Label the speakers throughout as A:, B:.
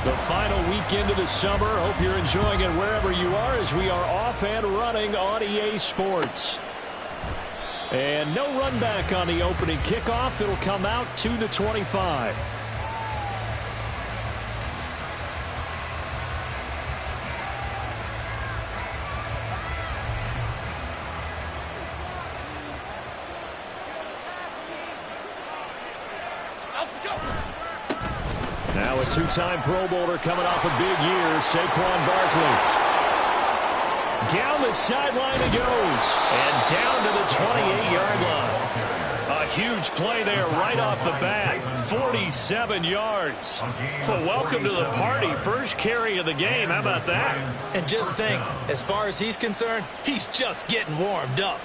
A: The final weekend of the summer. Hope you're enjoying it wherever you are as we are off and running on EA Sports. And no run back on the opening kickoff. It'll come out to the 25. Now a two-time Pro Bowler coming off a big year, Saquon Barkley. Down the sideline he goes, and down to the 28-yard line. A huge play there right off the bat, 47 yards. Well, welcome to the party. First carry of the game. How about that?
B: And just think, as far as he's concerned, he's just getting warmed up.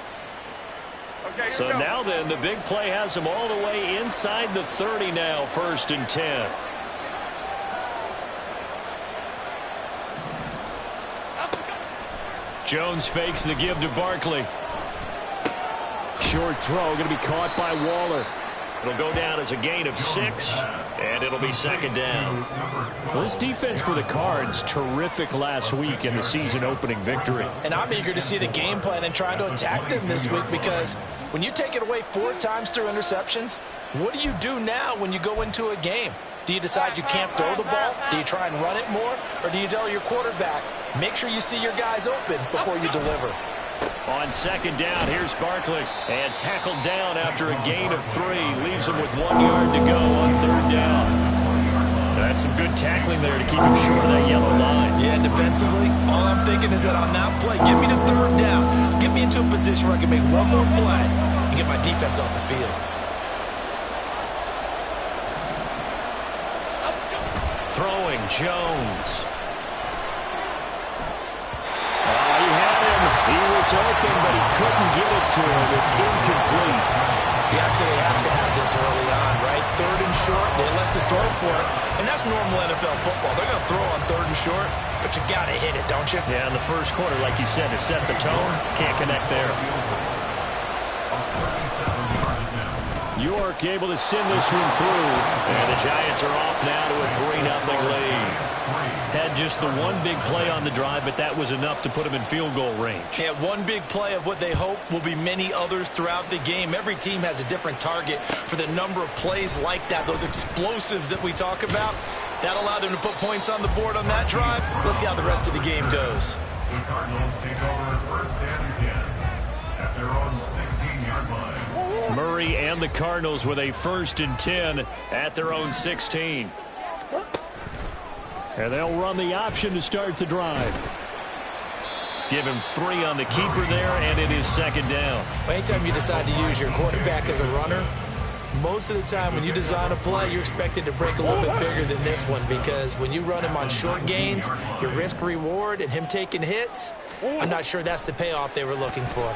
A: So now then, the big play has him all the way inside the 30 now, 1st and 10. Jones fakes the give to Barkley. Short throw going to be caught by Waller. It'll go down as a gain of 6, and it'll be 2nd down. Well, this defense for the Cards, terrific last week in the season-opening victory.
B: And I'm eager to see the game plan and trying to attack them this week, because when you take it away 4 times through interceptions, what do you do now when you go into a game? Do you decide you can't throw the ball? Do you try and run it more? Or do you tell your quarterback, make sure you see your guys open before you deliver?
A: On 2nd down, here's Barkley. And tackled down after a gain of 3. Leaves him with 1 yard to go on 3rd down. That's some good tackling there to keep him short of that yellow line.
B: Yeah, and defensively, all I'm thinking is that on that play, get me to 3rd down. Get me into a position where I can make one more play and get my defense off the field.
A: Throwing, Jones. He had him. He was open, but he couldn't get it to him. It's incomplete.
B: You absolutely have to have this early on, right? 3rd and short, they let the throw for it. And that's normal NFL football. They're going to throw on 3rd and short, but you got to hit it, don't you?
A: Yeah, in the first quarter, like you said, to set the tone, can't connect there. York able to send this one through. And the Giants are off now to a 3-0 lead. Had just the one big play on the drive, but that was enough to put them in field goal range.
B: Yeah, one big play of what they hope will be many others throughout the game. Every team has a different target for the number of plays like that, those explosives that we talk about. That allowed them to put points on the board on that drive. Let's see how the rest of the game goes.
C: The Cardinals take over 1st and 10 at their own 16-yard line.
A: Murray and the Cardinals with a 1st and 10 at their own 16. And they'll run the option to start the drive. Give him 3 on the keeper there, and it is 2nd down.
B: Anytime you decide to use your quarterback as a runner, most of the time when you design a play, you're expected to break a little bit bigger than this one, because when you run him on short gains, your risk-reward and him taking hits, I'm not sure that's the payoff they were looking for.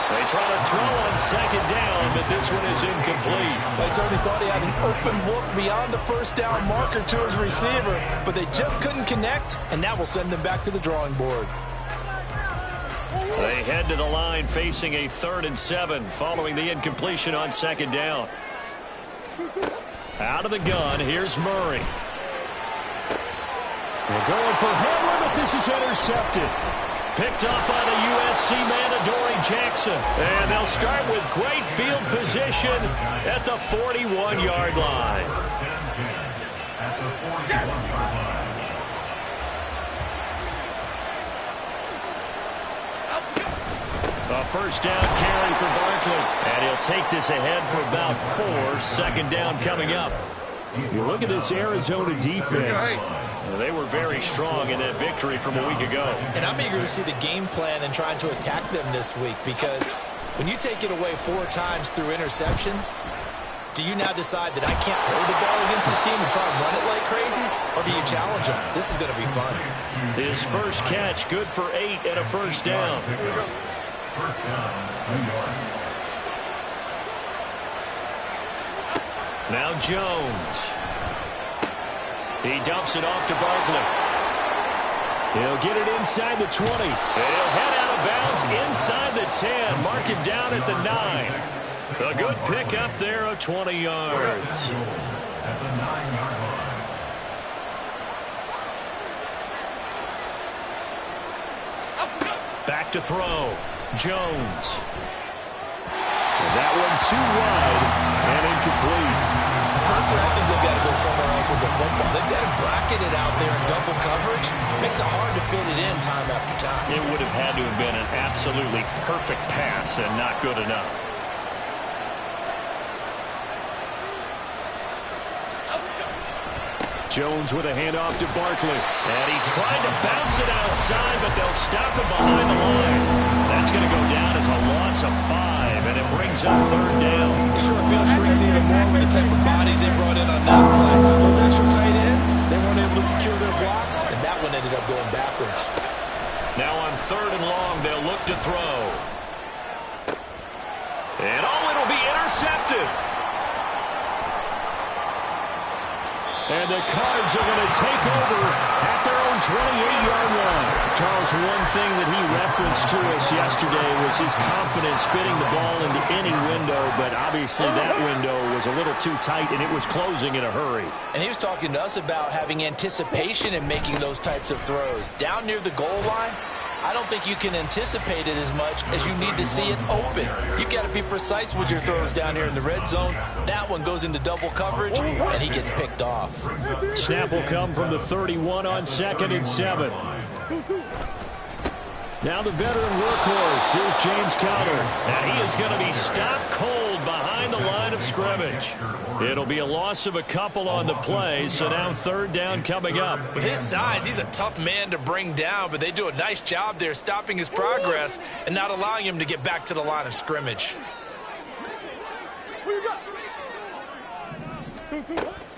A: They try to throw on 2nd down, but this one is incomplete.
D: They certainly thought he had an open look beyond the 1st down marker to his receiver, but they just couldn't connect, and that will send them back to the drawing board.
A: They head to the line facing a 3rd and 7 following the incompletion on 2nd down. Out of the gun, here's Murray. They're going for Hamlin, but this is intercepted. Picked up by the USC man, Adoree Jackson. And they'll start with great field position at the 41-yard line.
C: 1st and 10 at the 41-yard line.
A: A 1st down carry for Barkley. And he'll take this ahead for about 4. 2nd down coming up. You look at this Arizona defense. They were very strong in that victory from a week ago.
B: And I'm eager to see the game plan and trying to attack them this week, because when you take it away 4 times through interceptions, do you now decide that I can't throw the ball against this team and try and run it like crazy? Or do you challenge them? This is going to be fun.
A: His first catch, good for 8 and a 1st down.
C: 1st down, New York.
A: Now Jones. He dumps it off to Barkley. He'll get it inside the 20. And he'll head out of bounds inside the 10. Mark it down at the 9. A good pick up there of 20 yards.
C: At the 9-yard line.
A: Back to throw. Jones. And that one too wide and incomplete.
B: Personally, I think they've got to go somewhere else with the football. They've got to bracket it out there in double coverage. Makes it hard to fit it in time after time.
A: It would have had to have been an absolutely perfect pass and not good enough. Jones with a handoff to Barkley. And he tried to bounce it outside, but they'll stop him behind the line. That's going to go down as a loss of 5, and it brings up 3rd down.
B: The short field shrinks even more with the type of bodies they brought in on that play. Those extra tight ends, they weren't able to secure their blocks, and that one ended up going backwards.
A: Now on 3rd and long, they'll look to throw. And it'll be intercepted. And the Cards are going to take over at their own 28-yard line. Charles, one thing that he referenced to us yesterday was his confidence fitting the ball into any window, but obviously that window was a little too tight, and it was closing in a hurry.
B: And he was talking to us about having anticipation in making those types of throws. Down near the goal line, I don't think you can anticipate it as much as you need to see it open. You've got to be precise with your throws down here in the red zone. That one goes into double coverage, and he gets picked off.
A: Snap will come from the 31 on 2nd and 7. Now the veteran workhorse. Here's James Conner. And he is going to be stopped cold behind the line of scrimmage. It'll be a loss of a couple on the play, so now 3rd down coming up.
B: With his size, he's a tough man to bring down, but they do a nice job there stopping his progress and not allowing him to get back to the line of scrimmage.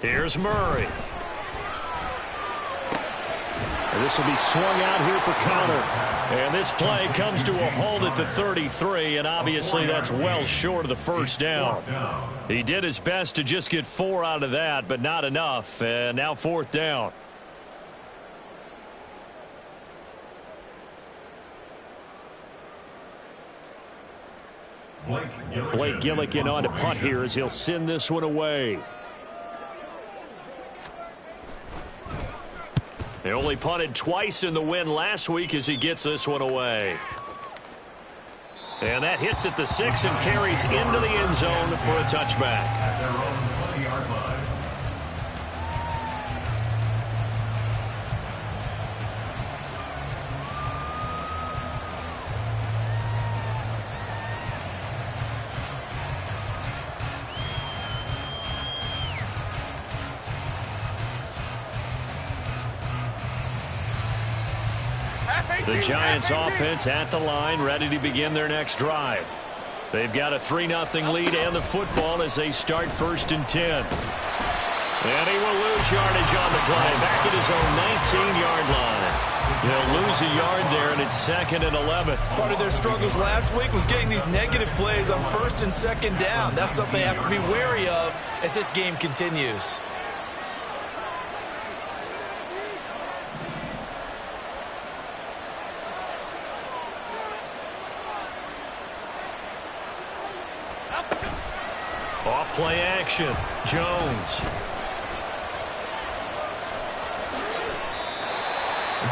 A: Here's Murray. And this will be swung out here for Conner. And this play comes to a halt at the 33, and obviously that's well short of the 1st down. He did his best to just get 4 out of that, but not enough. And now 4th down. Blake Gillikin on to punt here as he'll send this one away. He only punted twice in the win last week as he gets this one away. And that hits at the 6 and carries into the end zone for a touchback.
C: At their own 20-yard line.
A: The Giants offense at the line, ready to begin their next drive. They've got a 3-0 lead and the football as they start 1st and 10. And he will lose yardage on the play, back at his own 19-yard line. They'll lose a yard there, and it's 2nd and 11.
B: Part of their struggles last week was getting these negative plays on 1st and 2nd down. That's something they have to be wary of as this game continues.
A: Off play action. Jones.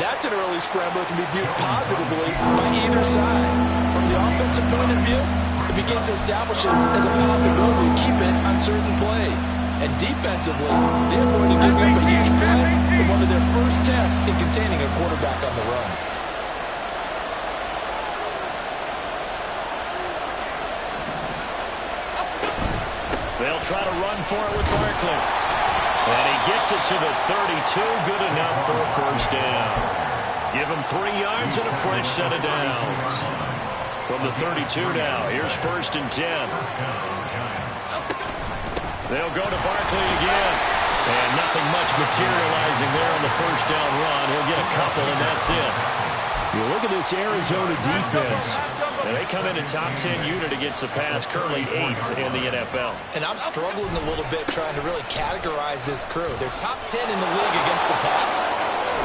D: That's an early scramble that can be viewed positively by either side. From the offensive point of view, it begins to establish it as a possibility to keep it on certain plays. And defensively, they avoided giving up a huge play in one of their first tests in containing a quarterback on the run.
A: They'll try to run for it with Barkley. And he gets it to the 32. Good enough for a 1st down. Give him 3 yards and a fresh set of downs. From the 32 now, here's 1st and 10. They'll go to Barkley again. And nothing much materializing there on the 1st down run. He'll get a couple, and that's it. You look at this Arizona defense. They come in a top 10 unit against the pass, currently 8th in the NFL.
B: And I'm struggling a little bit trying to really categorize this crew. They're top 10 in the league against the pass,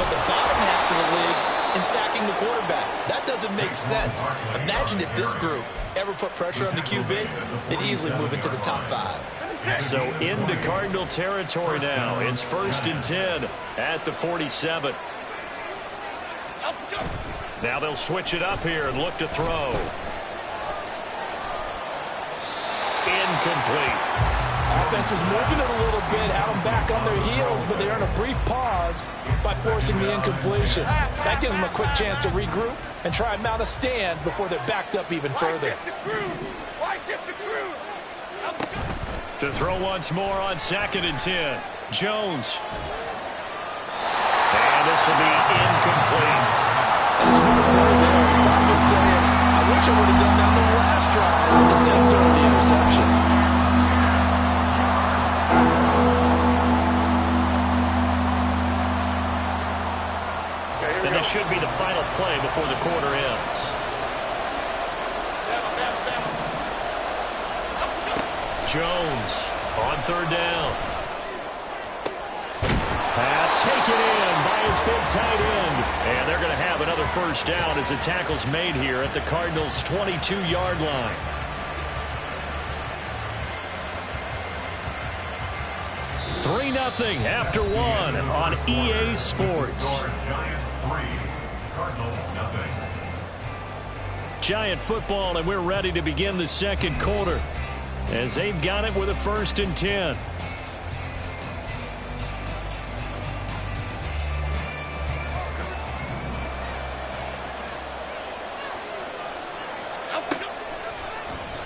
B: but the bottom half of the league in sacking the quarterback. That doesn't make sense. Imagine if this group ever put pressure on the QB, they'd easily move into the top 5.
A: So into Cardinal territory now. It's 1st and 10 at the 47. Now they'll switch it up here and look to throw. Incomplete.
D: Offense was moving it a little bit, had them back on their heels, but they earned a brief pause by forcing the incompletion. That gives them a quick chance to regroup and try and mount a stand before they're backed up even further.
A: To throw once more on 2nd and 10. Jones. And this will be incomplete.
D: And it's one play there. It's probably saying, I wish I would have done that on the last drive instead of throwing the interception.
A: And this should be the final play before the quarter ends. Jones on 3rd down. Pass taken in by his big tight end. And they're going to have another 1st down as the tackle's made here at the Cardinals' 22-yard line. Three 0 after 1 on EA Sports.
C: Giants 3, Cardinals 0.
A: Giant football, and we're ready to begin the 2nd quarter as they've got it with a 1st and 10.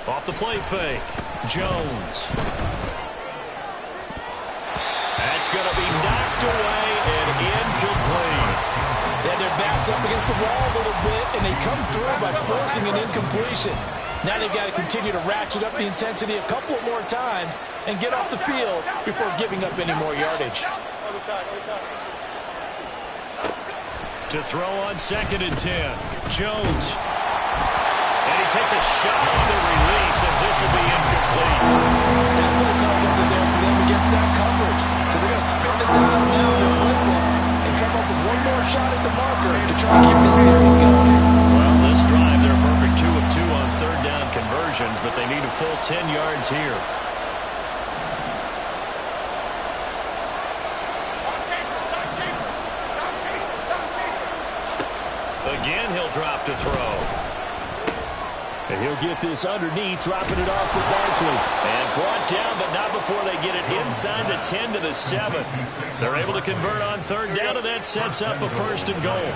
A: Off the play fake, Jones. That's going to be knocked away and incomplete.
D: Yeah, their backs up against the wall a little bit, and they come through by forcing an incompletion. Now they've got to continue to ratchet up the intensity a couple more times and get off the field before giving up any more yardage.
A: To throw on 2nd and 10, Jones. And he takes a shot on the release as this will be incomplete.
D: That play call wasn't there for them against that coverage. So they're going to spin the dial now in their playbook and come up with one more shot at the marker to try to keep this series going.
A: Well, this drive, they're a perfect 2 of 2 on 3rd down conversions, but they need a full 10 yards here. Again, he'll drop to throw. And he'll get this underneath, dropping it off for Barkley. And brought down, but not before they get it inside the 10 to the 7. They're able to convert on 3rd down, and that sets up a 1st and goal.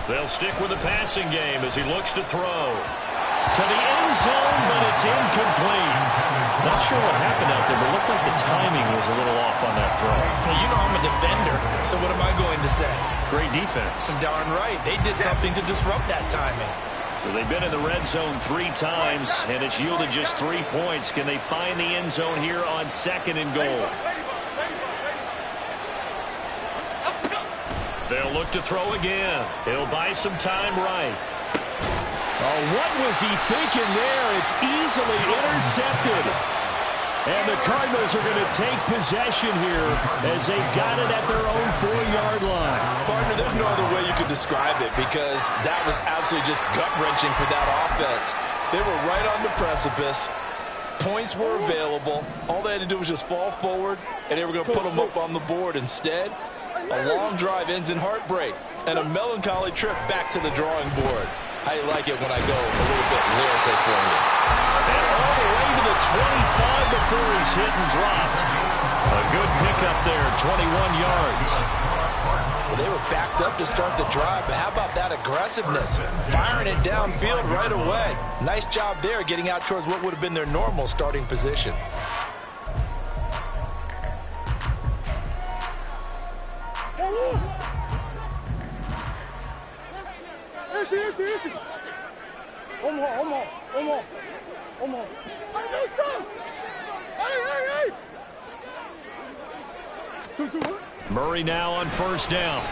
A: They'll stick with the passing game as he looks to throw. To the end zone, but it's incomplete. Not sure what happened out there, but it looked like the timing was a little off on that throw.
B: Well, you know I'm a defender, so what am I going to say?
A: Great defense.
B: Darn right. They did something to disrupt that timing.
A: So they've been in the red zone 3 times, and it's yielded just 3 points. Can they find the end zone here on 2nd and goal? They'll look to throw again. He'll buy some time right. Oh, what was he thinking there? It's easily intercepted. And the Cardinals are going to take possession here as they've got it at their own 4-yard line.
D: Partner, there's no other way you could describe it because that was absolutely just gut-wrenching for that offense. They were right on the precipice. Points were available. All they had to do was just fall forward, and they were going to put them up on the board. Instead, a long drive ends in heartbreak and a melancholy trip back to the drawing board. How you like it when I go a little bit lyrical for you?
A: And all the way to the 25 before he's hit and dropped. A good pickup there, 21 yards.
D: Well, they were backed up to start the drive, but how about that aggressiveness? Firing it downfield right away. Nice job there getting out towards what would have been their normal starting position.
A: Murray now on 1st down.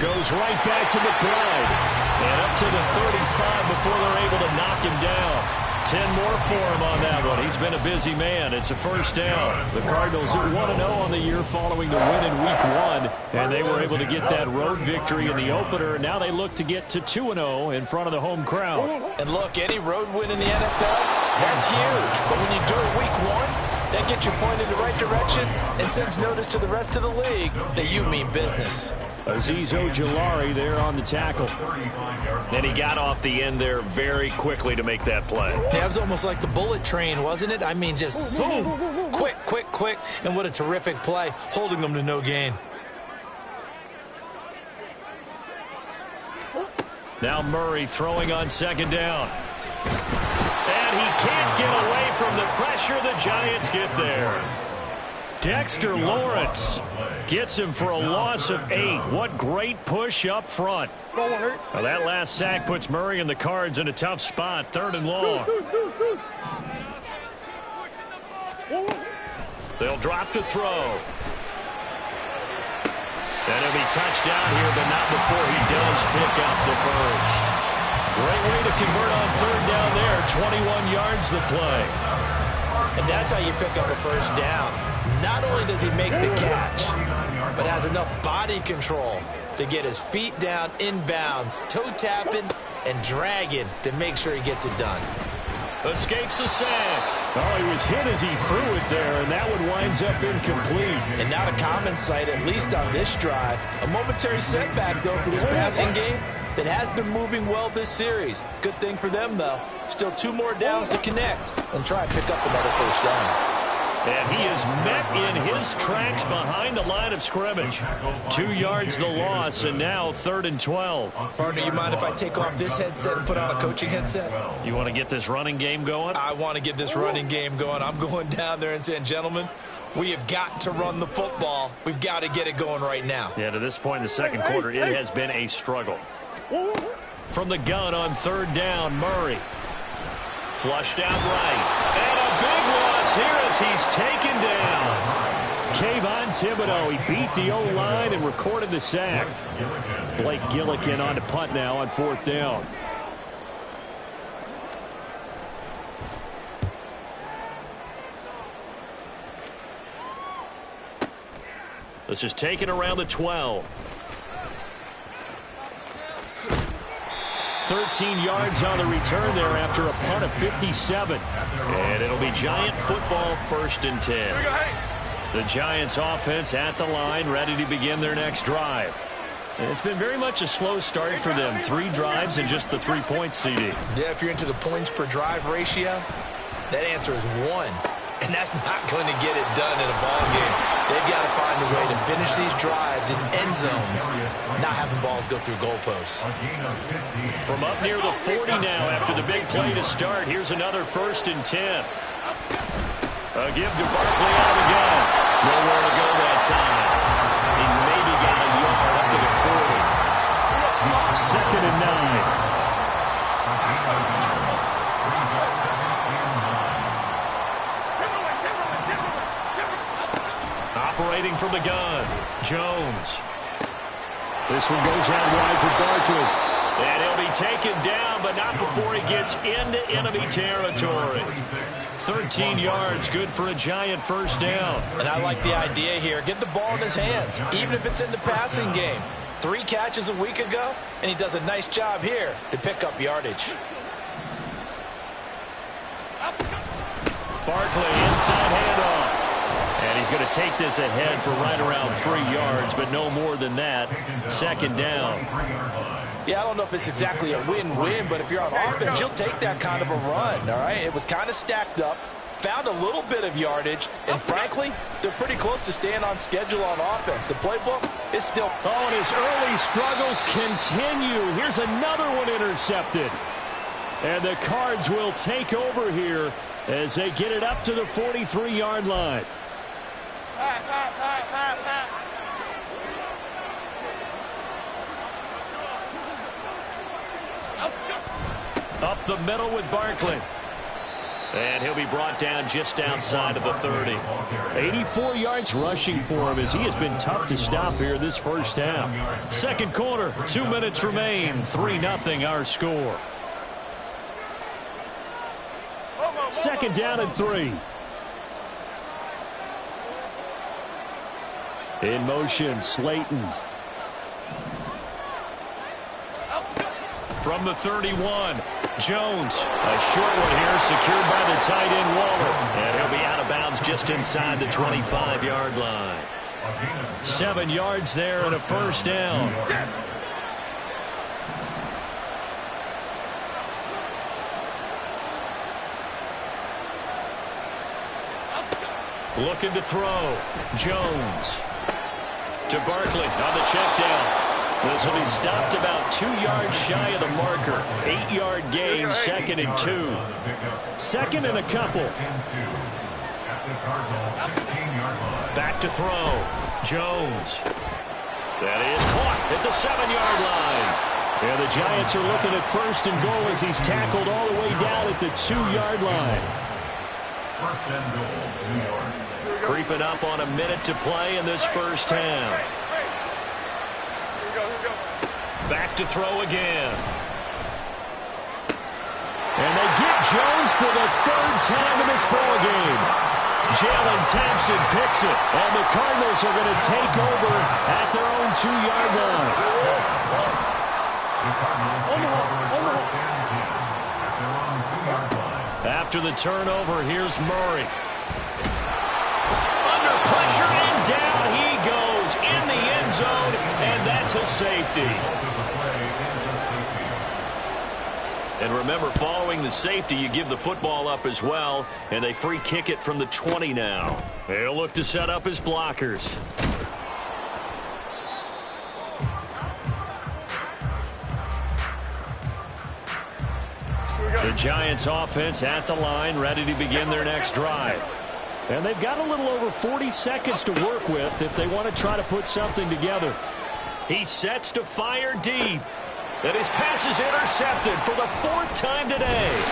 A: Goes right back to McBride. And up to the 35 before they're able to knock him down. 10 more for him on that one. He's been a busy man. It's a first down. The Cardinals at 1-0 on the year following the win in Week 1, and they were able to get that road victory in the opener. Now they look to get to 2-0 in front of the home crowd.
B: And look, any road win in the NFL, that's huge. But when you do it Week 1, that gets you pointed in the right direction and sends notice to the rest of the league that you mean business.
A: Azeez Ojulari there on the tackle.
E: And he got off the end there very quickly to make that play.
B: Yeah, it was almost like the bullet train, wasn't it? I mean, just zoom. Quick, quick, quick. And what a terrific play, holding them to no gain.
A: Now Murray throwing on second down. And he can't get away from the pressure. The Giants get there. Dexter Lawrence gets him for a loss of 8. What great push up front. Well, that last sack puts Murray and the Cards in a tough spot. 3rd and long. They'll drop to throw. And he'll be touchdown here, but not before he does pick up the first. Great way to convert on 3rd down there. 21 yards the play.
B: And that's how you pick up a first down. Not only does he make the catch, but has enough body control to get his feet down inbounds, toe tapping and dragging to make sure he gets it done.
A: Escapes the sack. Oh, he was hit as he threw it there, and that one winds up incomplete.
B: And not a common sight, at least on this drive. A momentary setback, though, for this passing game that has been moving well this series. Good thing for them, though. Still 2 more downs to connect and try and pick up another first down.
A: And he is met in his tracks behind the line of scrimmage. 2 yards the loss, and now 3rd and 12.
B: Partner, you mind if I take off this headset and put on a coaching headset?
A: You want to get this running game going?
B: I want to get this running game going. I'm going down there and saying, gentlemen, we have got to run the football. We've got to get it going right now.
A: Yeah, to this point in the second quarter, it has been a struggle. From the gun on 3rd down, Murray. Flushed out right. And a big loss here as he's taken down. Kayvon Thibodeau, he beat the O-line and recorded the sack. Blake Gillikin on to punt now on 4th down. This is taken around the 12. 13 yards on the return there after a punt of 57. And it'll be Giant football, 1st and 10. The Giants offense at the line, ready to begin their next drive. And it's been very much a slow start for them. 3 drives and just the 3 points, CD.
B: Yeah, if you're into the points per drive ratio, that answer is 1. And that's not going to get it done in a ball game. They've got to find a way to finish these drives in end zones, not having balls go through goalposts.
A: From up near the 40 now after the big play to start. Here's another 1st and 10. A give to Barkley out of the gun. Nowhere to go that time. He maybe got a yard up to the 40. 2nd and 9. Operating from the gun, Jones. This one goes out wide for Barkley. And he'll be taken down, but not before he gets into enemy territory. 13 yards, good for a Giant first down.
B: And I like the idea here. Get the ball in his hands, even if it's in the passing game. 3 catches a week ago, and he does a nice job here to pick up yardage.
A: Barkley, inside handoff. And he's going to take this ahead for right around 3 yards, but no more than that. 2nd down.
B: Yeah, I don't know if it's exactly a win-win, but if you're on offense, you'll take that kind of a run, all right? It was kind of stacked up, found a little bit of yardage, and frankly, they're pretty close to staying on schedule on offense. The playbook is still...
A: Oh, and his early struggles continue. Here's another one intercepted. And the Cards will take over here as they get it up to the 43-yard line. Up the middle with Barkley. And he'll be brought down just outside of the 30. 84 yards rushing for him as he has been tough to stop here this first half. Second quarter, 2 minutes remain. 3-0 our score. Second down and 3. In motion, Slayton. From the 31, Jones. A short one here, secured by the tight end, Waller. And he'll be out of bounds just inside the 25-yard line. 7 yards there and a first down. Looking to throw. Jones. To Barkley on the check down. This will be stopped about 2 yards shy of the marker. 8-yard gain, second and 2. Second and a couple. Back to throw. Jones. That is caught at the 7-yard line. And the Giants are looking at first and goal as he's tackled all the way down at the 2-yard line.
C: First and goal, New York.
A: Creeping up on a minute to play in this first half. Back to throw again. And they get Jones for the 3rd time in this ballgame. Jalen Thompson picks it, and the Cardinals are going to take over at their own 2-yard line.
C: The Cardinals take over at first and 10 at their own 2-yard line.
A: After the turnover, here's Murray. Under pressure, and down he goes in the end zone, and that's a safety. And remember, following the safety, you give the football up as well, and they free kick it from the 20 now. They'll look to set up his blockers. The Giants offense at the line, ready to begin their next drive. And they've got a little over 40 seconds to work with if they want to try to put something together. He sets to fire deep. And his pass is intercepted for the 4th time today.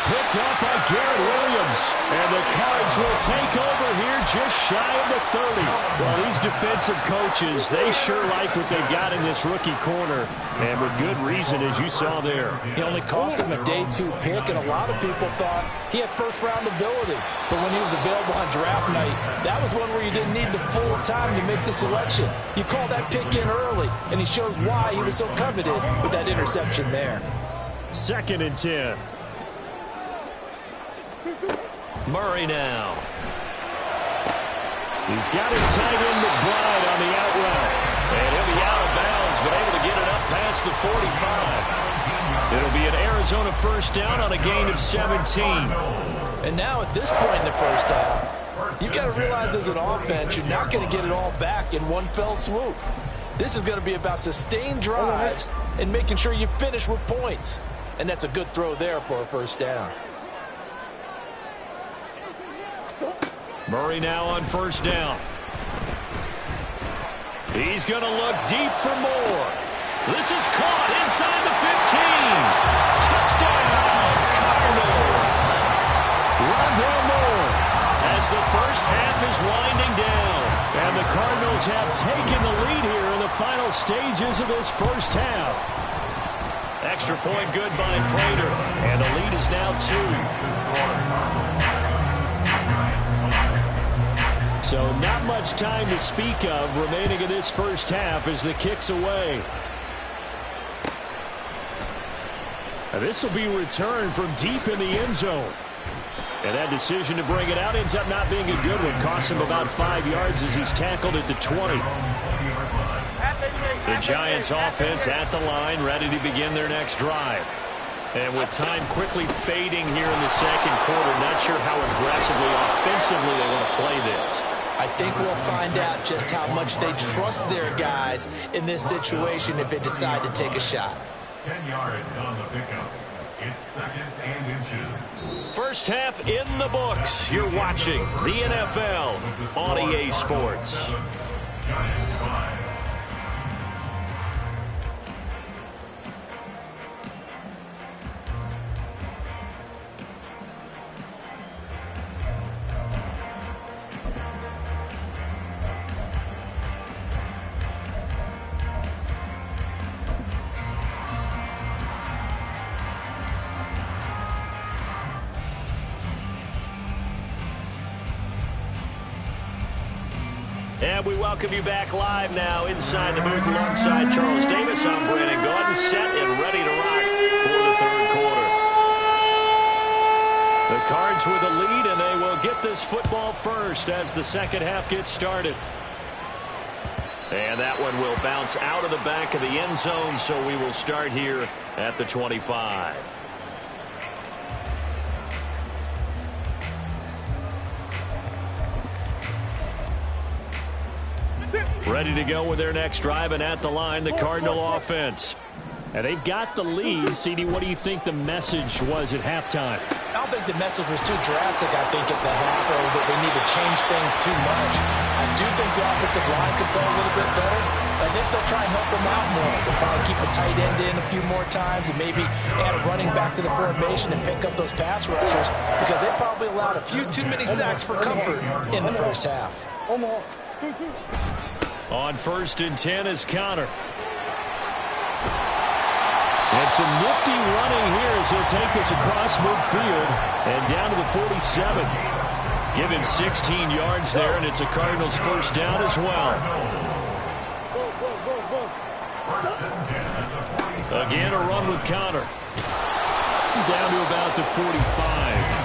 A: Picked up by Garrett Williams. And the Cards will take over here just shy of the 30. Well, these defensive coaches, they sure like what they've got in this rookie corner. And with good reason, as you saw there.
D: He only cost him a day 2 pick, and a lot of people thought he had first-round ability. But when he was available on draft night, that was one where you didn't need the full time to make the selection. You call that pick in early, and he shows why he was so coveted with that interception there.
A: Second and 10. Murray now. He's got his tight end McBride on the out route. And he'll be out of bounds, but able to get it up past the 45. It'll be an Arizona first down on a gain of 17.
D: And now at this point in the first half, you've got to realize as an offense, you're not going to get it all back in one fell swoop. This is going to be about sustained drives and making sure you finish with points. And that's a good throw there for a first down.
A: Murray now on first down. He's going to look deep for more. This is caught inside the 15. Touchdown, Cardinals. Rondale Moore as the first half is winding down. And the Cardinals have taken the lead here in the final stages of this first half. Extra point good by Prater. And the lead is now 2. So not much time to speak of remaining in this first half as the kick's away. And this will be returned from deep in the end zone. And that decision to bring it out ends up not being a good one. Costs him about 5 yards as he's tackled at the 20. The Giants offense at the line, ready to begin their next drive. And with time quickly fading here in the second quarter, not sure how aggressively, offensively they want to play this.
D: I think we'll find out just how much they trust their guys in this situation if they decide to take a shot.
C: 10 yards on the pickup. It's second and inches.
A: First half in the books. You're watching the NFL on EA Sports.
C: Giants 5.
E: And we welcome you back live now inside the booth alongside Charles Davis. I'm Brandon Gaudin, set and ready to rock for the third quarter. The Cards with a lead, and they will get this football first as the second half gets started. And that one will bounce out of the back of the end zone, so we will start here at the 25. Ready to go with their next drive, and at the line, the Cardinal offense. And they've got the lead. CD, what do you think the message was at halftime?
B: I don't think the message was too drastic, I think, at the half, or that they need to change things too much. I do think the offensive line could play a little bit better. I think they'll try and help them out more. They'll probably keep a tight end in a few more times and maybe add a running back to the formation and pick up those pass rushers, because they probably allowed a few too many sacks for comfort in the first half.
E: On 1st and 10 is Connor. And some nifty running here as he'll take this across midfield and down to the 47. Give him 16 yards there, and it's a Cardinals first down as well. Again, a run with Connor. Down to about the 45.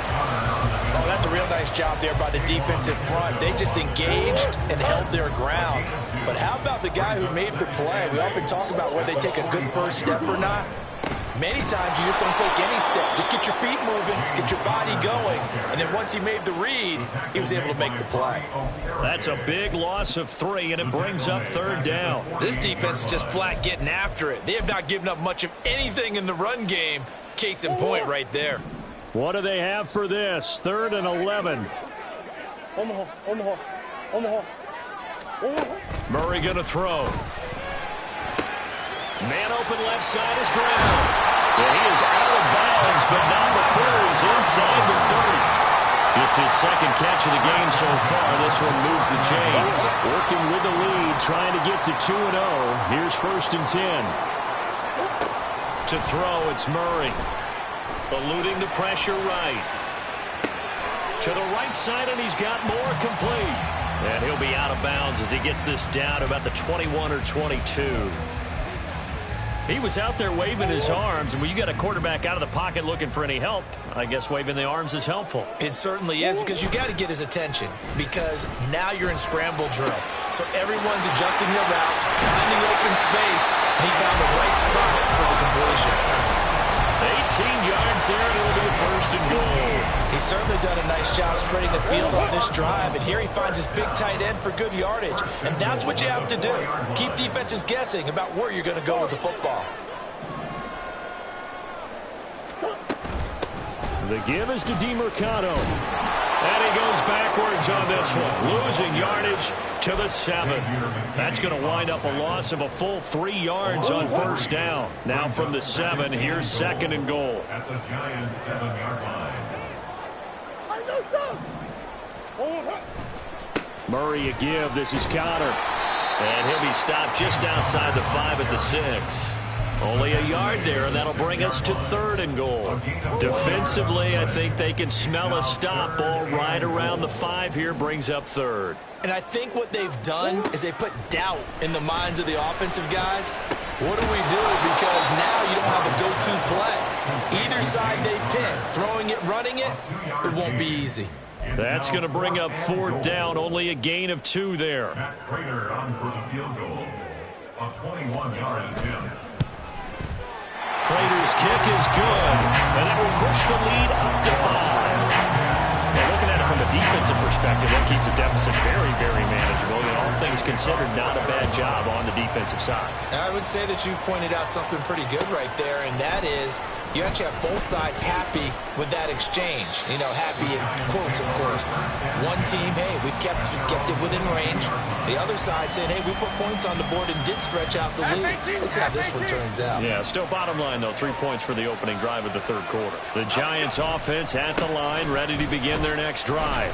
B: Oh, that's a real nice job there by the defensive front. They just engaged and held their ground. But how about the guy who made the play? We often talk about whether they take a good first step or not. Many times you just don't take any step. Just get your feet moving, get your body going, and then once he made the read, he was able to make the play.
E: That's a big loss of 3, and it brings up third down.
B: This defense is just flat getting after it. They have not given up much of anything in the run game. Case in point right there.
E: What do they have for this? 3rd and 11. Murray going to throw. Man open left side is Brown. And he is out of bounds, but not before he's inside the 30. Just his second catch of the game so far. This one moves the chains. Working with the lead, trying to get to 2-0. Here's 1st and 10. To throw, it's Murray. Eluding the pressure right. To the right side, and he's got more complete. And he'll be out of bounds as he gets this down to about the 21 or 22. He was out there waving his arms, and when you got a quarterback out of the pocket looking for any help, I guess waving the arms is helpful.
B: It certainly is, because you got to get his attention, because now you're in scramble drill. So everyone's adjusting their routes, finding open space, and he found the right spot for the completion.
E: 18 yards there, and it'll be a 1st and goal.
B: He's certainly done a nice job spreading the field on this drive, and here he finds his big tight end for good yardage. And that's what you have to do. Keep defenses guessing about where you're going to go with the football.
E: The give is to DeMercado. And he goes backwards on this one, losing yardage to the 7. That's going to wind up a loss of a full 3 yards on 1st down. Now from the 7, here's 2nd and goal.
C: At the Giants' 7-yard line.
E: Murray a give. This is Connor. And he'll be stopped just outside the 5 at the 6. Only a yard there, and that'll bring us to 3rd and goal. Defensively, I think they can smell a stop. Ball right around the 5 here, brings up 3rd.
B: And I think what they've done is they put doubt in the minds of the offensive guys. What do we do? Because now you don't have a go-to play. Either side they pick, throwing it, running it, it won't be easy.
E: That's going to bring up 4th down. Only a gain of 2 there.
C: Matt Prater on for the field goal. A 21-yard attempt.
E: Prater's kick is good, and that will push the lead up to 5. Now, looking at it from a defensive perspective, that keeps the deficit very, very manageable. And all things considered, not a bad job on the defensive side.
B: I would say that you've pointed out something pretty good right there, and that is you actually have both sides happy with that exchange. You know, happy in quotes, of course. One team, hey, we've kept it within range. The other side saying, hey, we put points on the board and did stretch out the lead. Let's see how this one turns out.
E: Yeah, still bottom line, though, 3 points for the opening drive of the 3rd quarter. The Giants offense at the line, ready to begin their next drive.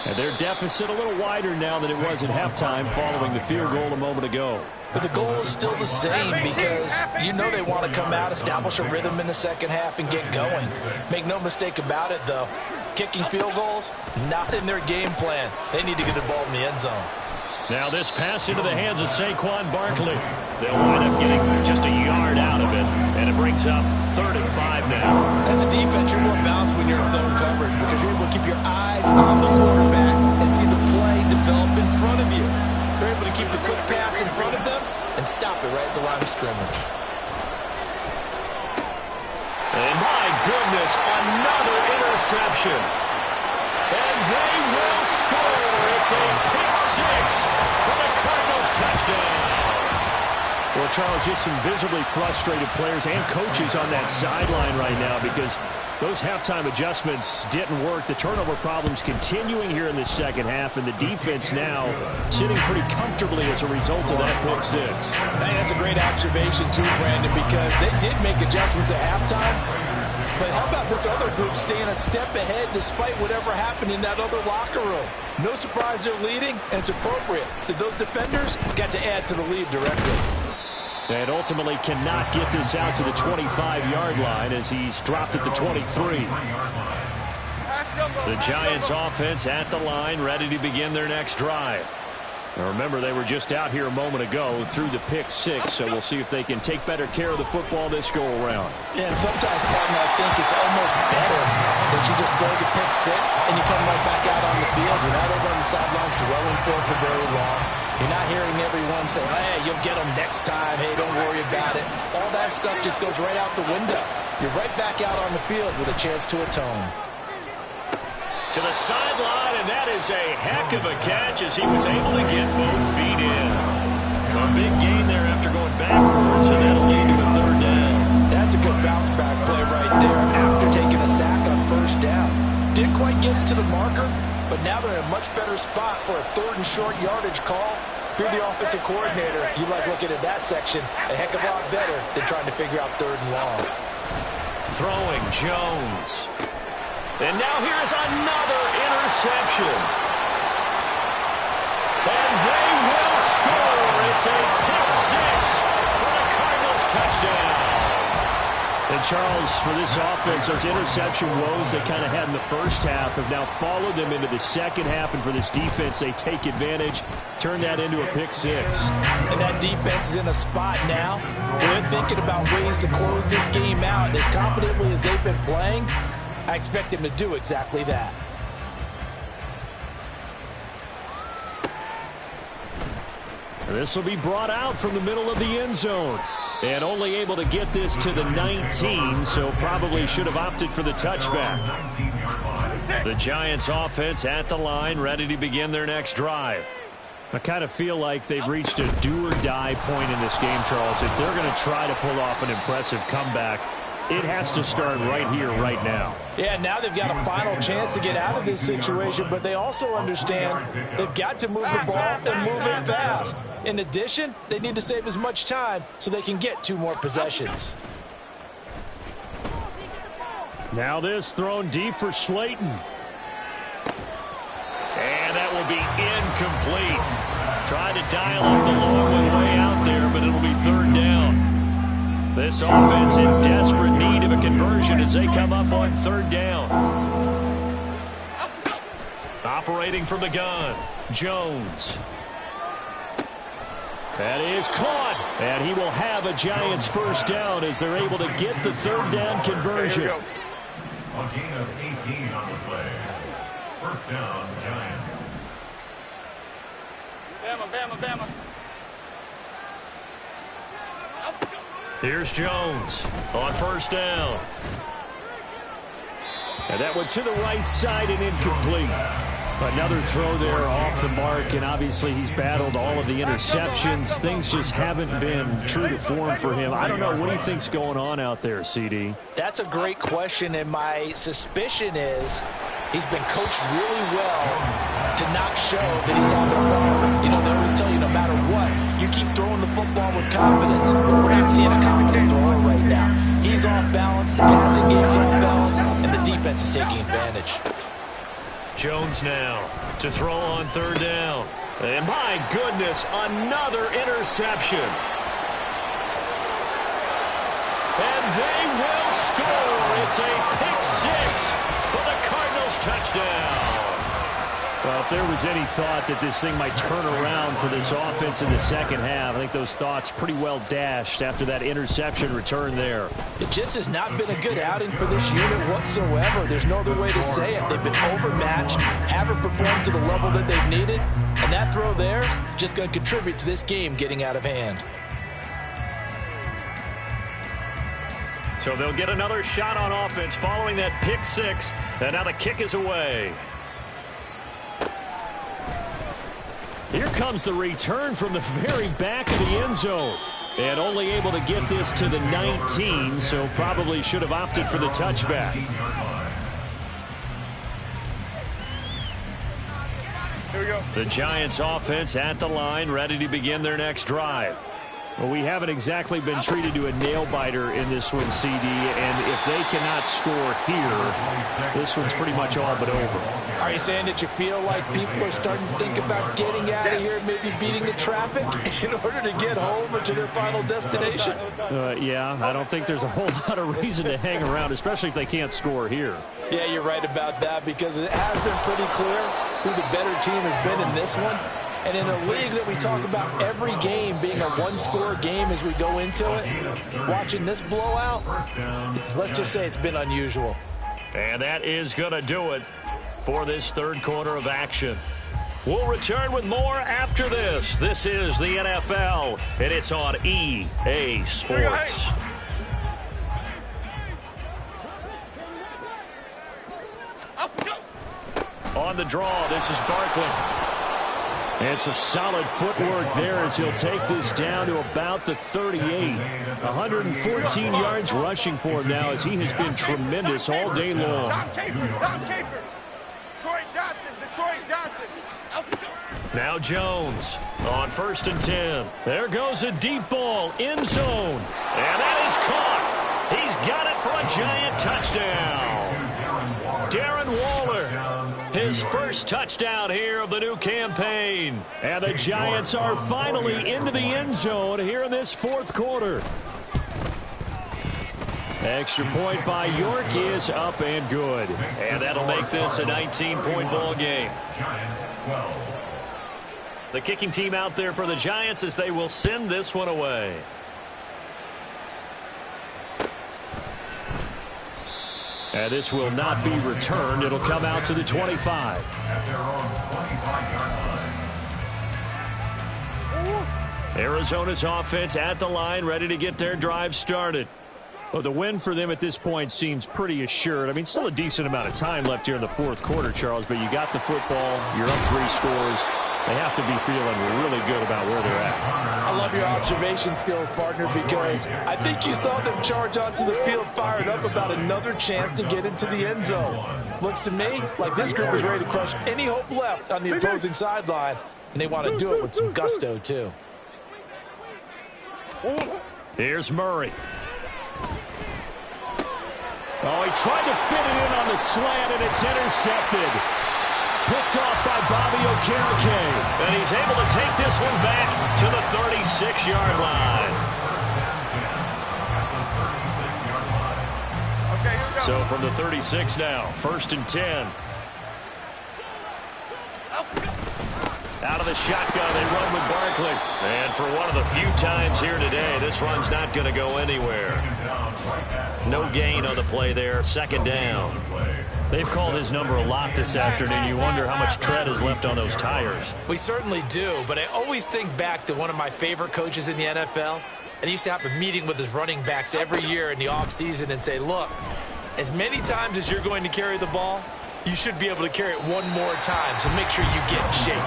E: And their deficit a little wider now than it was at halftime following the field goal a moment ago.
B: But the goal is still the same, because you know they want to come out, establish a rhythm in the second half, and get going. Make no mistake about it, though. Kicking field goals, not in their game plan. They need to get the ball in the end zone.
A: Now this pass into the hands of Saquon Barkley. They'll wind up getting just a yard out of it, and it brings up 3rd and 5 now.
B: As a defense, you're more balanced when you're in zone coverage because you're able to keep your eyes on the quarterback and see the play develop in front of you. You're able to keep the quick pass in front of them and stop it right at the line of scrimmage.
A: And my goodness, another interception. And they will score. It's a pick 6 for the Cardinals touchdown. Well, Charles, just some visibly frustrated players and coaches on that sideline right now because those halftime adjustments didn't work. The turnover problems continuing here in the second half, and the defense now sitting pretty comfortably as a result of that pick 6.
B: I think that's a great observation too, Brandon, because they did make adjustments at halftime. But how about this other group staying a step ahead despite whatever happened in that other locker room? No surprise they're leading, and it's appropriate that those defenders got to add to the lead directly.
A: And ultimately cannot get this out to the 25-yard line as he's dropped at the 23. The Giants offense at the line, ready to begin their next drive. Now remember, they were just out here a moment ago through the pick 6, so we'll see if they can take better care of the football this go-around.
B: Yeah, and sometimes, partner, I think it's almost better that you just throw the pick 6 and you come right back out on the field. You're not over on the sidelines dwelling for very long. You're not hearing everyone say, hey, you'll get them next time. Hey, don't worry about it. All that stuff just goes right out the window. You're right back out on the field with a chance to atone.
A: To the sideline, and that is a heck of a catch as he was able to get both feet in. A big gain there after going backwards, and that'll lead to a 3rd down.
B: That's a good bounce back play right there after taking a sack on 1st down. Didn't quite get it to the marker, but now they're in a much better spot for a 3rd and short yardage call. If you're the offensive coordinator, you like looking at that section a heck of a lot better than trying to figure out 3rd and long.
A: Throwing Jones. And now here's another interception. And they will score. It's a pick 6 for the Cardinals touchdown. And Charles, for this offense, those interception woes they kind of had in the first half have now followed them into the second half. And for this defense, they take advantage, turn that into a pick 6.
B: And that defense is in a spot now where they're thinking about ways to close this game out. As confidently as they've been playing, I expect him to do exactly that.
A: This will be brought out from the middle of the end zone. And only able to get this to the 19, so probably should have opted for the touchback. The Giants offense at the line, ready to begin their next drive. I kind of feel like they've reached a do-or-die point in this game, Charles. If they're going to try to pull off an impressive comeback, it has to start right here, right now.
B: Yeah, now they've got a final chance to get out of this situation, but they also understand they've got to move the ball and move it fast. In addition, they need to save as much time so they can get 2 more possessions.
A: Now this thrown deep for Slayton. And that will be incomplete. Tried to dial up the long way out there, but it'll be 3rd down. This offense in desperate need of a conversion as they come up on 3rd down. Operating from the gun, Jones. That is caught, and he will have a Giants 1st down as they're able to get the 3rd down conversion.
C: A gain of 18 on the play. 1st down, Giants.
F: Bama.
A: Here's Jones on 1st down. And that one to the right side and incomplete. Another throw there off the mark, and obviously he's battled all of the interceptions. Things just haven't been true to form for him. I don't know. What do you think's going on out there, CD?
B: That's a great question, and my suspicion is he's been coached really well to not show that he's having a problem. You know, they always tell you no matter what, you keep throwing the football with confidence. But we're not seeing a confident thrower right now. He's off balance, the passing game's off balance, and the defense is taking advantage.
A: Jones now to throw on 3rd down. And my goodness, another interception. And they will score. It's a pick 6 for the Cardinals touchdown. Well, if there was any thought that this thing might turn around for this offense in the second half, I think those thoughts pretty well dashed after that interception return there.
B: It just has not been a good outing for this unit whatsoever. There's no other way to say it. They've been overmatched, haven't performed to the level that they've needed, and that throw there just going to contribute to this game getting out of hand.
A: So they'll get another shot on offense following that pick six, and now the kick is away. Here comes the return from the very back of the end zone. And only able to get this to the 19, so probably should have opted for the touchback.
F: Here we go.
A: The Giants offense at the line, ready to begin their next drive. Well, we haven't exactly been treated to a nail-biter in this one, CD, and if they cannot score here, this one's pretty much all but over.
B: Are you saying that you feel like people are starting to think about getting out of here, maybe beating the traffic in order to get home or to their final destination?
A: Yeah, I don't think there's a whole lot of reason to hang around, especially if they can't score here.
B: Yeah, you're right about that, because it has been pretty clear who the better team has been in this one. And in a league that we talk about every game being a one-score game as we go into it, watching this blowout, let's just say it's been unusual.
A: And that is going to do it for this third quarter of action. We'll return with more after this. This is the NFL, and it's on EA Sports. On the draw, this is Barkley. And some solid footwork there as he'll take this down to about the 38. 114 yards rushing for him now as he has been tremendous all day long.
F: Detroit Johnson.
A: Now Jones on 1st and 10. There goes a deep ball, end zone. And that is caught. He's got it for a giant touchdown. Darren Waller, his first touchdown here of the new campaign. And the Giants are finally into the end zone here in this fourth quarter. Extra point by York is up and good. And that'll make this a 19-point ball game. The kicking team out there for the Giants as they will send this one away. And this will not be returned. It'll come out to the 25. Arizona's offense at the line, ready to get their drive started. Well, the win for them at this point seems pretty assured. I mean, still a decent amount of time left here in the fourth quarter, Charles, but you got the football, you're up 3 scores. They have to be feeling really good about where they're at.
B: I love your observation skills, partner, because I think you saw them charge onto the field fired up about another chance to get into the end zone. Looks to me like this group is ready to crush any hope left on the opposing sideline, and they want to do it with some gusto, too.
A: Here's Murray. Oh, he tried to fit it in on the slant, and it's intercepted. Picked off by Bobby Okereke. And he's able to take this one back to the 36-yard line.
F: Okay, here we go.
A: So from the 36 now, 1st and 10. Out of the shotgun, they run with Barkley. And for one of the few times here today, this run's not going to go anywhere. No gain on the play there, 2nd down. They've called his number a lot this afternoon. You wonder how much tread is left on those tires.
B: We certainly do, but I always think back to one of my favorite coaches in the NFL. And he used to have a meeting with his running backs every year in the offseason and say, look, as many times as you're going to carry the ball, you should be able to carry it one more time, so make sure you get in shape.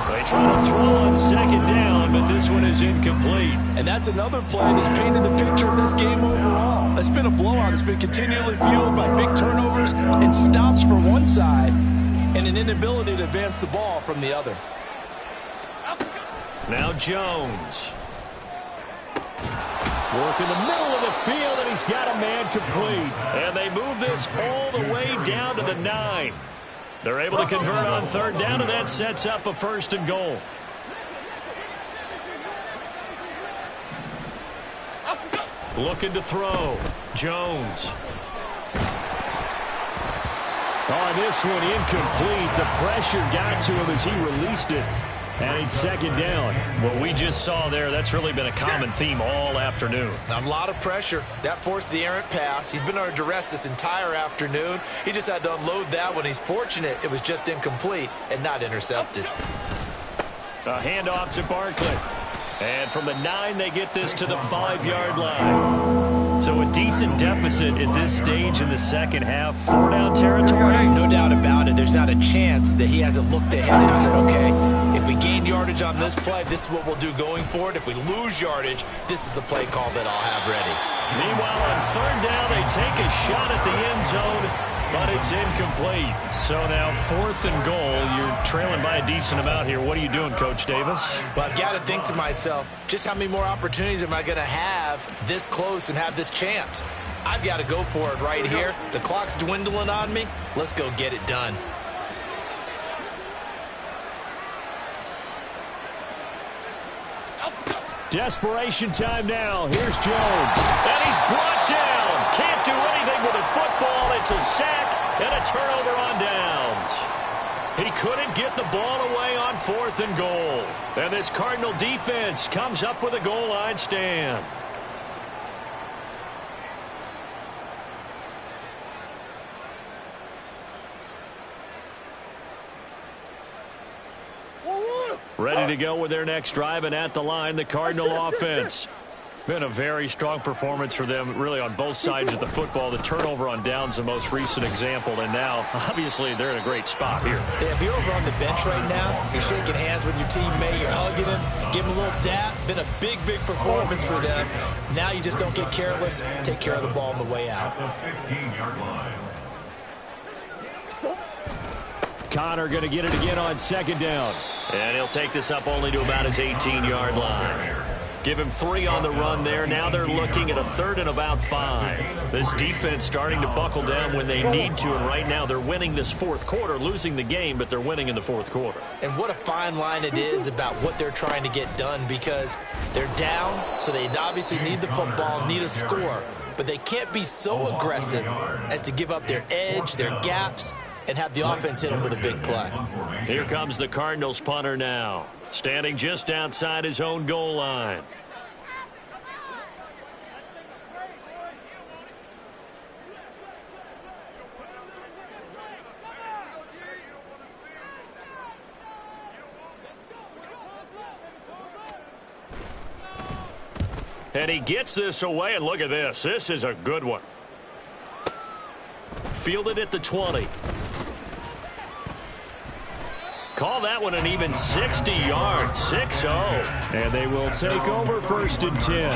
A: They try to throw on 2nd down, but this one is incomplete.
B: And that's another play that's painted the picture of this game overall. It's been a blowout. It's been continually fueled by big turnovers and stops for one side and an inability to advance the ball from the other.
A: Now Jones. Work in the middle of the field, and he's got a man complete. And they move this all the way down to the 9. They're able to convert on 3rd down, and that sets up a 1st and goal. Looking to throw. Jones. On this one, incomplete. The pressure got to him as he released it. And it's second down.
E: What we just saw there, that's really been a common theme all afternoon.
B: A lot of pressure. That forced the errant pass. He's been under duress this entire afternoon. He just had to unload that one. He's fortunate it was just incomplete and not intercepted.
A: A handoff to Barkley. And from the 9, they get this to the 5-yard line. So a decent deficit at this stage in the second half. 4-down territory?
B: No doubt about it. There's not a chance that he hasn't looked ahead and said, okay, if we gain yardage on this play, this is what we'll do going forward. If we lose yardage, this is the play call that I'll have ready.
A: Meanwhile, on 3rd down, they take a shot at the end zone, but it's incomplete. So now 4th and goal. You're trailing by a decent amount here. What are you doing, Coach Davis?
B: But I've got to think to myself, just how many more opportunities am I going to have this close and have this chance? I've got to go for it right here. The clock's dwindling on me. Let's go get it done.
A: Desperation time now. Here's Jones. And he's brought down. Can't do anything with a football. It's a sack and a turnover on downs. He couldn't get the ball away on 4th and goal. And this Cardinal defense comes up with a goal line stand. Ready to go with their next drive, and at the line, the Cardinal offense. Been a very strong performance for them, really, on both sides of the football. The turnover on downs, the most recent example, and now, obviously, they're in a great spot here.
B: If you're over on the bench right now, you're shaking hands with your teammate, you're hugging him, give him a little dap. Been a big, big performance for them. Now you just don't get careless. Take care of the ball on the way out.
C: The 15-yard line.
A: Connor going to get it again on 2nd down.
E: And he'll take this up only to about his 18-yard line. Give him 3 on the run there. Now they're looking at a 3rd and about 5. This defense starting to buckle down when they need to, and right now they're winning this 4th quarter, losing the game, but they're winning in the 4th quarter.
B: And what a fine line it is about what they're trying to get done, because they're down, so they obviously need the football, need a score, but they can't be so aggressive as to give up their edge, their gaps, and have the offense hit them with a big play.
A: Here comes the Cardinals punter now, standing just outside his own goal line. And he gets this away, and look at this. This is a good one. Fielded at the 20. Call that one an even 60 yards, 6-0. And they will take over 1st and 10.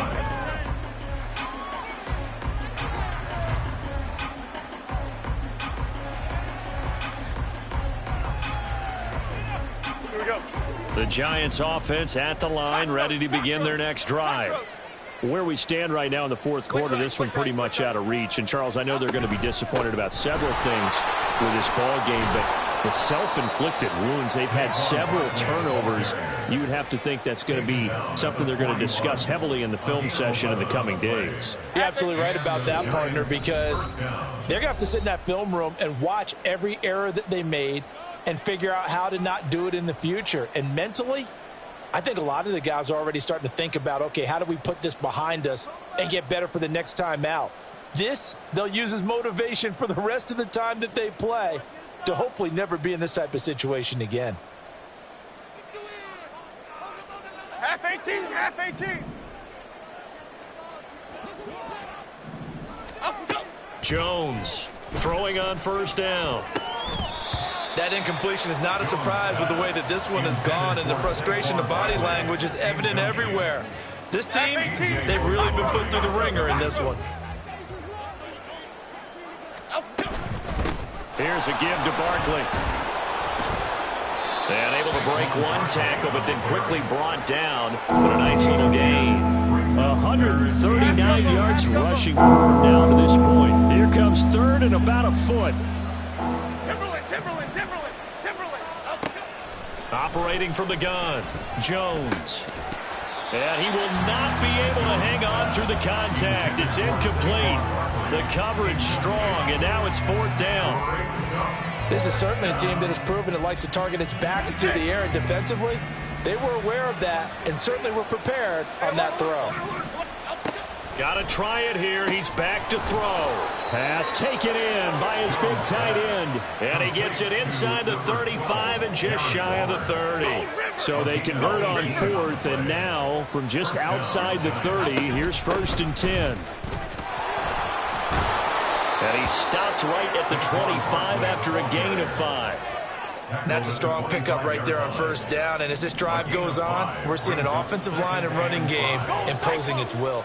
F: Here we go.
A: The Giants offense at the line, ready to begin their next drive. Where we stand right now in the 4th quarter, this one pretty much out of reach. And, Charles, I know they're going to be disappointed about several things with this ball game, but the self-inflicted wounds, they've had several turnovers. You would have to think that's going to be something they're going to discuss heavily in the film session in the coming days.
B: You're absolutely right about that, partner, because they're going to have to sit in that film room and watch every error that they made and figure out how to not do it in the future. And mentally, I think a lot of the guys are already starting to think about, okay, how do we put this behind us and get better for the next time out? This, they'll use as motivation for the rest of the time that they play to hopefully never be in this type of situation again.
F: Half 18, half 18. Up, go.
A: Jones throwing on 1st down.
B: That incompletion is not a surprise with the way that this one has gone, and the frustration of body language is evident everywhere. This team, they've really been put through the ringer in this one.
A: Here's a give to Barkley. And able to break one tackle, but then quickly brought down. But a nice little gain. 139 yards rushing for him down to this point. Here comes 3rd and about a foot.
F: Timberland. Up, go.
A: Operating from the gun, Jones. And he will not be able to hang on through the contact. It's incomplete. The coverage strong, and now it's 4th down.
B: This is certainly a team that has proven it likes to target its backs through the air, and defensively, they were aware of that and certainly were prepared on that throw.
A: Got to try it here. He's back to throw. Pass taken in by his big tight end. And he gets it inside the 35 and just shy of the 30. So they convert on 4th, and now from just outside the 30, here's 1st and 10. And he stopped right at the 25 after a gain of 5.
B: That's a strong pickup right there on 1st down, and as this drive goes on, we're seeing an offensive line and running game imposing its will.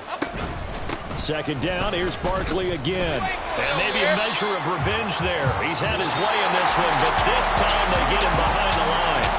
A: 2nd down, here's Barkley again. And maybe a measure of revenge there. He's had his way in this one, but this time they get him behind the line.